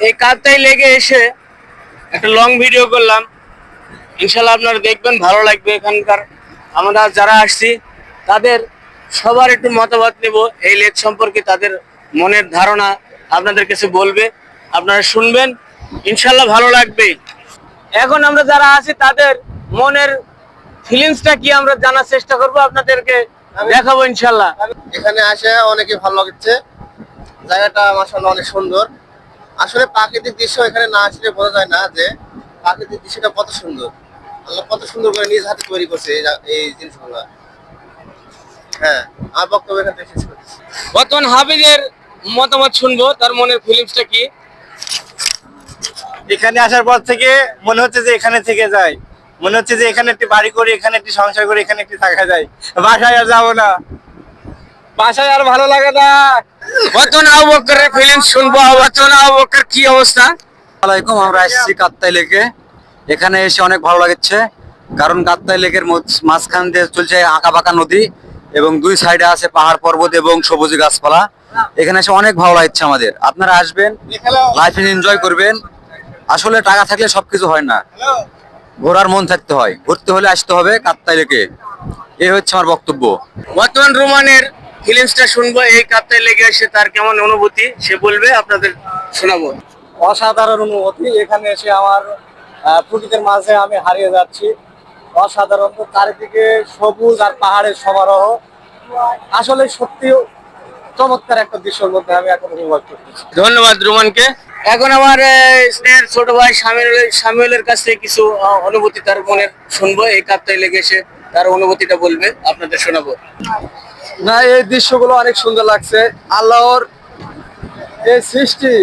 এই কাপ্তাই লেগে এসে একটা লং ভিডিও করলাম। ইনশাল্লাহ আপনারা দেখবেন, ভালো লাগবে। এখানকার আমরা যারা আসছি তাদের সবার একটু মতামত নেব এই লেক সম্পর্কে, তাদের মনের ধারণা আপনাদের কাছে বলবে, আপনারা শুনবেন, ইনশাল্লাহ ভালো লাগবে। এখন আমরা যারা আছি তাদের মনের ফিলিংসটা কি আমরা জানার চেষ্টা করব, আপনাদেরকে দেখাবো ইনশাল্লাহ। এখানে আসে অনেকে ভালো লাগছে, জায়গাটা মাশাআল্লাহ অনেক সুন্দর। আসলে প্রাকৃতিক দৃশ্য এখানে না আসলে বোঝা যায় না যে প্রাকৃতিক দৃশ্যটা কত সুন্দর। আল্লাহ কত সুন্দর করে নিজ হাতে তৈরি করছে এই জিনিসগুলো। হ্যাঁ, আমার বক্তব্য এখান থেকে শেষ করছি। বর্তমান হাফিজের মতামত শুনবো, তার মনের ফিলিংসটা কি। এখানে আসার পর থেকে মনে হচ্ছে যে এখানে থেকে যাই, মনে হচ্ছে যে এখানে একটি বাড়ি করি, এখানে একটি সংসার করি, এখানে একটি থাকা যায়। বাসায় আর যাবো না, বাসায় আর ভালো লাগে না। বর্তমান আবু বকরের ফিলিংস শুনবো। বর্তমান আবু বকর কি অবস্থা? আসসালামাইকুম, আমরা এসেছি কাপ্তাই লেকে। এখানে এসে অনেক ভালো লাগছে, কারণ কাপ্তাই লেকের মাঝখান দিয়ে চলছে আঁকা বাঁকা নদী এবং দুই সাইডে আছে পাহাড় পর্বত এবং সবুজ গাছপালা। এখানে এসে অনেক ভালো লাগছে আমাদের। আপনারা আসবেন, লাইফ এনজয় করবেন। আসলে টাকা থাকলে সবকিছু হয় না, ঘোরার মন থাকতে হয়। ঘুরতে হলে আসতে হবে কাপ্তাই লেকে। এই হচ্ছে আমার বক্তব্য। বর্তমান রোমানের ফিলিংসটা শুনবো, এই কাপ্তাই লেগে এসে তার কেমন অনুভূতি সে বলবে, আপনাদের শোনাবো। অসাধারণ অনুভূতি। এখানে এসে আমার প্রকৃতির মাঝে আমি হারিয়ে যাচ্ছি। অসাধারণ, চারিদিকে সবুজ আর পাহাড়ের সমারোহ। আসলে সত্যি চমৎকার একটা দৃশ্যের মধ্যে আমি এখন উপভোগ করতেছি। ধন্যবাদ রোমানকে। এখন আমার স্নেহের ছোট ভাই সামিউলের কাছ থেকে কিছু অনুভূতি তার মনের শুনবো। এই কাপ্তাই লেগে এসে তার অনুভূতিটা বলবে, আপনাদের শোনাবো। না, এই দৃশ্যগুলো অনেক সুন্দর লাগছে। আল্লাহর এই সৃষ্টি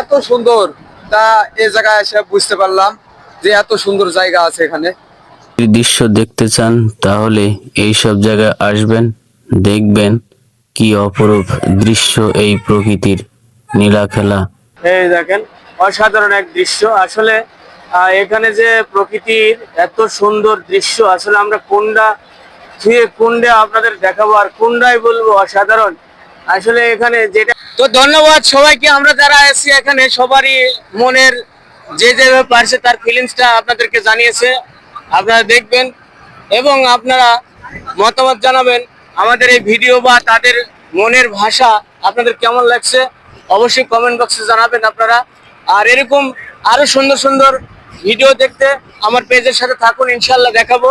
এত সুন্দর, তা এই জায়গায় এসে বুঝতে পারলাম যে এত সুন্দর জায়গা আছে এখানে। যদি দৃশ্য দেখতে চান তাহলে এই সব জায়গায় আসবেন, দেখবেন কি অপরূপ দৃশ্য এই প্রকৃতির নীলা খেলা। এই দেখেন, অসাধারণ এক দৃশ্য। আসলে এখানে যে প্রকৃতির এত সুন্দর দৃশ্য, আসলে আমরা কোনটা ছুঁয়ে কোনটা আপনাদের দেখাবো আর কোনটাই বলবো অসাধারণ। আসলে এখানে যেটা, তো ধন্যবাদ সবাইকে। আমরা যারা আছি এখানে সবারই মনের যে যেভাবে পারছে তার ফিলিংসটা আপনাদেরকে জানিয়েছে। আপনারা দেখবেন এবং আপনারা মতামত জানাবেন আমাদের এই ভিডিও বা তাদের মনের ভাষা আপনাদের কেমন লাগছে, অবশ্যই কমেন্ট বক্সে জানাবেন আপনারা। আর এরকম আরো সুন্দর সুন্দর ভিডিও দেখতে আমার পেজের সাথে থাকুন, ইনশাল্লাহ দেখাবো।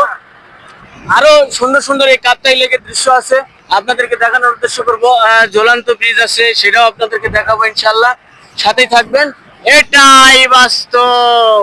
আরো সুন্দর সুন্দর এই কাপ্তাই লেকের দৃশ্য আছে, আপনাদেরকে দেখানোর উদ্দেশ্য করবো। ঝুলন্ত ব্রিজ আছে, সেটাও আপনাদেরকে দেখাবো ইনশাল্লাহ। সাথেই থাকবেন, এটাই বাস্তব।